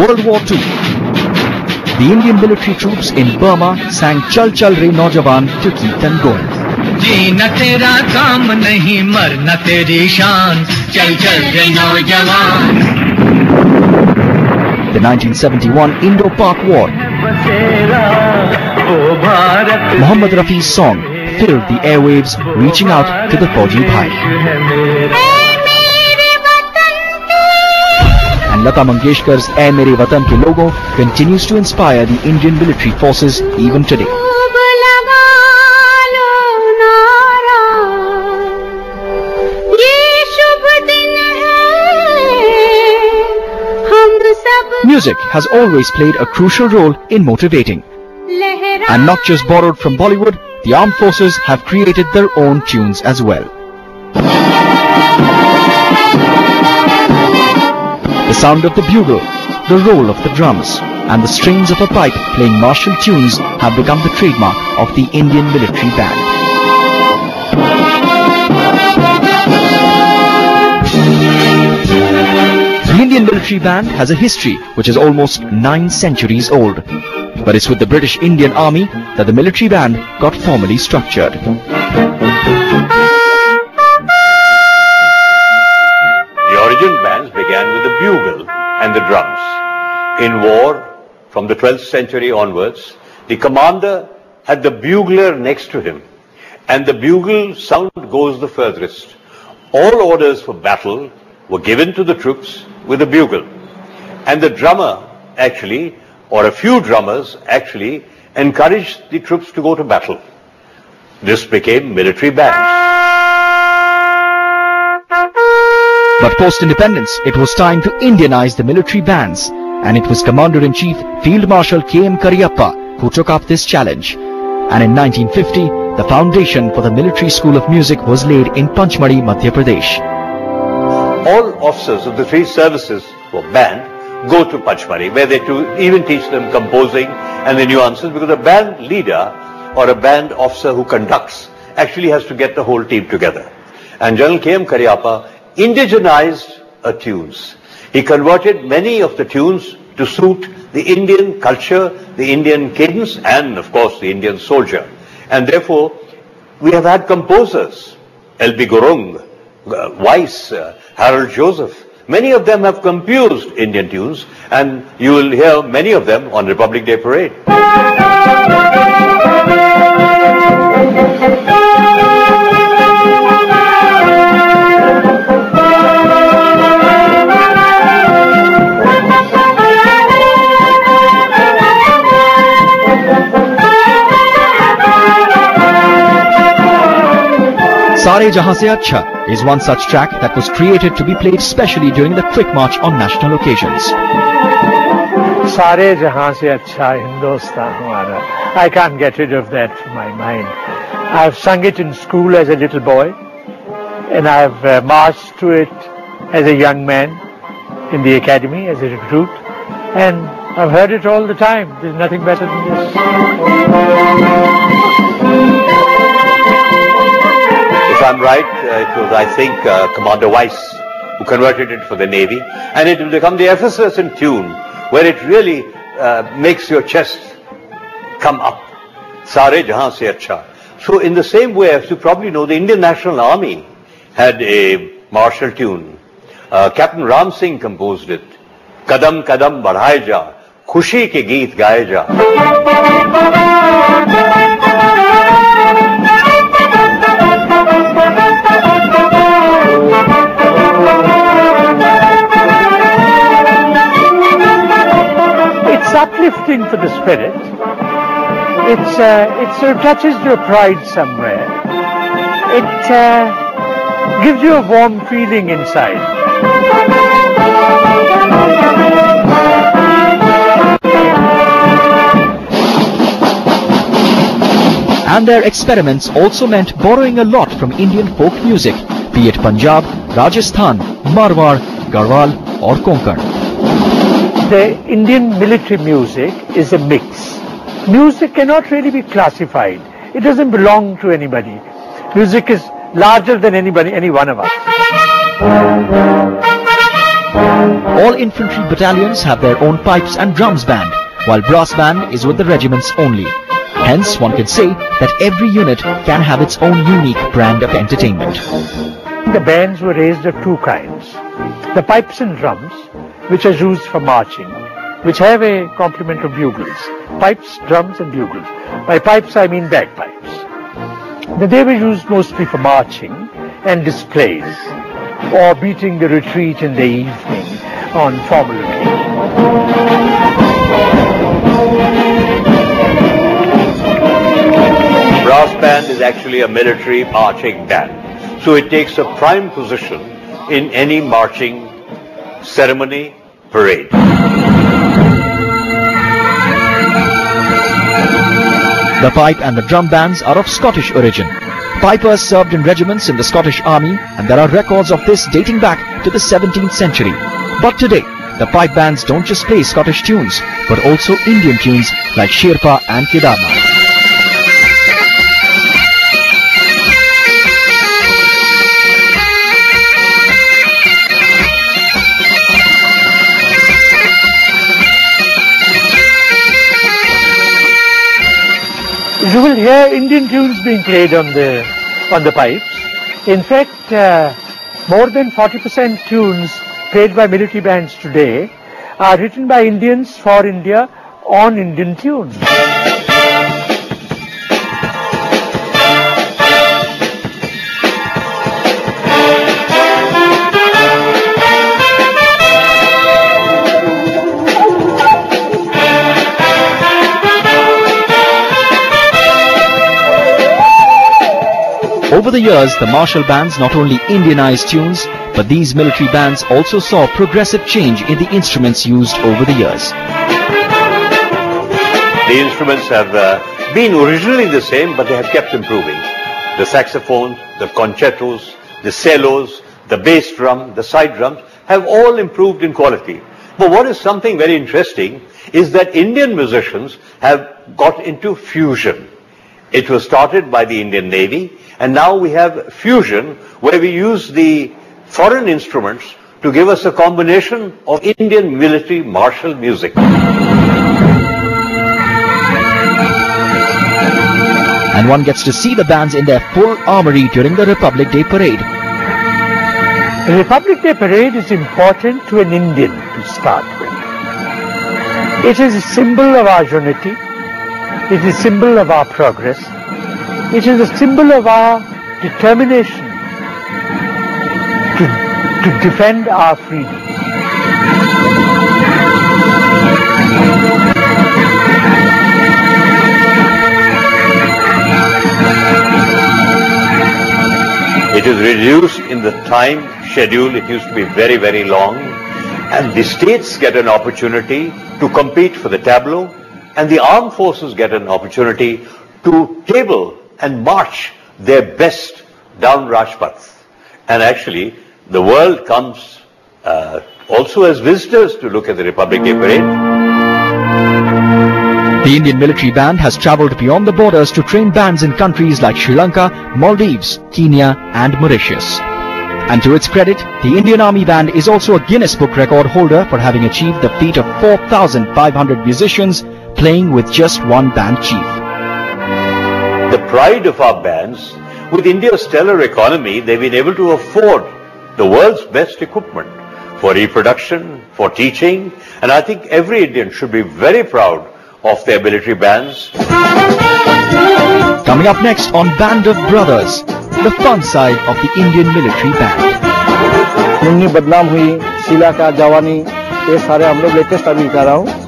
World War II, the Indian military troops in Burma sang Chal Chal Re Naujawan to keep them going. जीना तेरा काम नहीं मरना तेरी शान चल चल रे नौजवान. The 1971 Indo-Pak War, Muhammad Rafi's song filled the airwaves, reaching out to the Fauji Bhai. And Lata Mangeshkar's Ae Mere Watan Ke Logo continues to inspire the Indian military forces even today. Music has always played a crucial role in motivating. And not just borrowed from Bollywood, the armed forces have created their own tunes as well. The sound of the bugle, the roll of the drums, and the strings of a pipe playing martial tunes have become the trademark of the Indian military band. The Indian military band has a history which is almost 9 centuries old. But it's with the British Indian Army that the military band got formally structured. The origin bands began with the bugle and the drums. In war, from the 12th century onwards, the commander had the bugler next to him, and the bugle sound goes the furthest. All orders for battle were given to the troops with a bugle, and the drummer actually, or a few drummers actually, encouraged the troops to go to battle. This became military bands. But post-independence, it was time to Indianize the military bands, and it was Commander-in-Chief Field Marshal K.M. Cariappa who took up this challenge. And in 1950, the foundation for the Military School of Music was laid in Panchmadi, Madhya Pradesh. All officers of the 3 services for band go to Panchmadi, where they even teach them composing and the nuances, because a band leader or a band officer who conducts actually has to get the whole team together. And General K.M. Cariappa indigenized tunes. He converted many of the tunes to suit the Indian culture, the Indian cadence, and of course the Indian soldier. And therefore, we have had composers, L.B. Gurung, Weiss, Harold Joseph. Many of them have composed Indian tunes, and you will hear many of them on Republic Day Parade. Sare Jahan Se Acha is one such track that was created to be played specially during the quick march on national occasions. Sare Jahan Se Acha Hindustan Hamara. I can't get rid of that from my mind. I've sung it in school as a little boy, and I've marched to it as a young man in the academy as a recruit, and I've heard it all the time. There's nothing better than this. If I'm right, it was, I think, Commander Weiss who converted it for the Navy, and it will become the effervescent tune where it really makes your chest come up. Sare Jahan Se Acha. So in the same way, as you probably know, the Indian National Army had a martial tune. Captain Ram Singh composed it. Kadam Kadam Badhaye Ja, Khushi ke Geet Gaye Ja. It's uplifting for the spirit. It sort of touches your pride somewhere. It gives you a warm feeling inside. And their experiments also meant borrowing a lot from Indian folk music, be it Punjab, Rajasthan, Marwar, Garhwal or Konkan. The Indian military music is a mix. Music cannot really be classified. It doesn't belong to anybody. Music is larger than anybody, any one of us. All infantry battalions have their own pipes and drums band, while brass band is with the regiments only. Hence, one can say that every unit can have its own unique brand of entertainment. The bands were raised of two kinds. The pipes and drums, which are used for marching, which have a complement of bugles. Pipes, drums and bugles. By pipes I mean bagpipes. They were used mostly for marching and displays, or beating the retreat in the evening on formal occasions. Brass band is actually a military marching band. So it takes a prime position in any marching ceremony, parade. The pipe and the drum bands are of Scottish origin. Pipers served in regiments in the Scottish Army, and there are records of this dating back to the 17th century. But today, the pipe bands don't just play Scottish tunes, but also Indian tunes like Sherpa and Kedarnath. You will hear Indian tunes being played on the pipes. In fact, more than 40% tunes played by military bands today are written by Indians for India on Indian tunes. Over the years, the martial bands not only Indianized tunes, but these military bands also saw progressive change in the instruments used over the years. The instruments have been originally the same, but they have kept improving. The saxophones, the concertos, the cellos, the bass drum, the side drums have all improved in quality. But what is something very interesting is that Indian musicians have got into fusion. It was started by the Indian Navy, and now we have fusion where we use the foreign instruments to give us a combination of Indian military martial music. And one gets to see the bands in their full armory during the Republic Day Parade. The Republic Day Parade is important to an Indian to start with. It is a symbol of our unity. It is a symbol of our progress. It is a symbol of our determination to defend our freedom. It is reduced in the time schedule. It used to be very, very long. And the states get an opportunity to compete for the tableau, and the armed forces get an opportunity to table and march their best down Rajpath. And actually, the world comes also as visitors to look at the Republic Day Parade. The Indian military band has travelled beyond the borders to train bands in countries like Sri Lanka, Maldives, Kenya and Mauritius. And to its credit, the Indian Army Band is also a Guinness Book record holder for having achieved the feat of 4,500 musicians playing with just one band chief. The pride of our bands, with India's stellar economy, they've been able to afford the world's best equipment for reproduction, for teaching, and I think every Indian should be very proud of their military bands. Coming up next on Band of Brothers, the fun side of the Indian military band. Munni बदनाम हुई, शीला का जवानी, ये सारे हम लोग latest अभी कर रहा हूँ.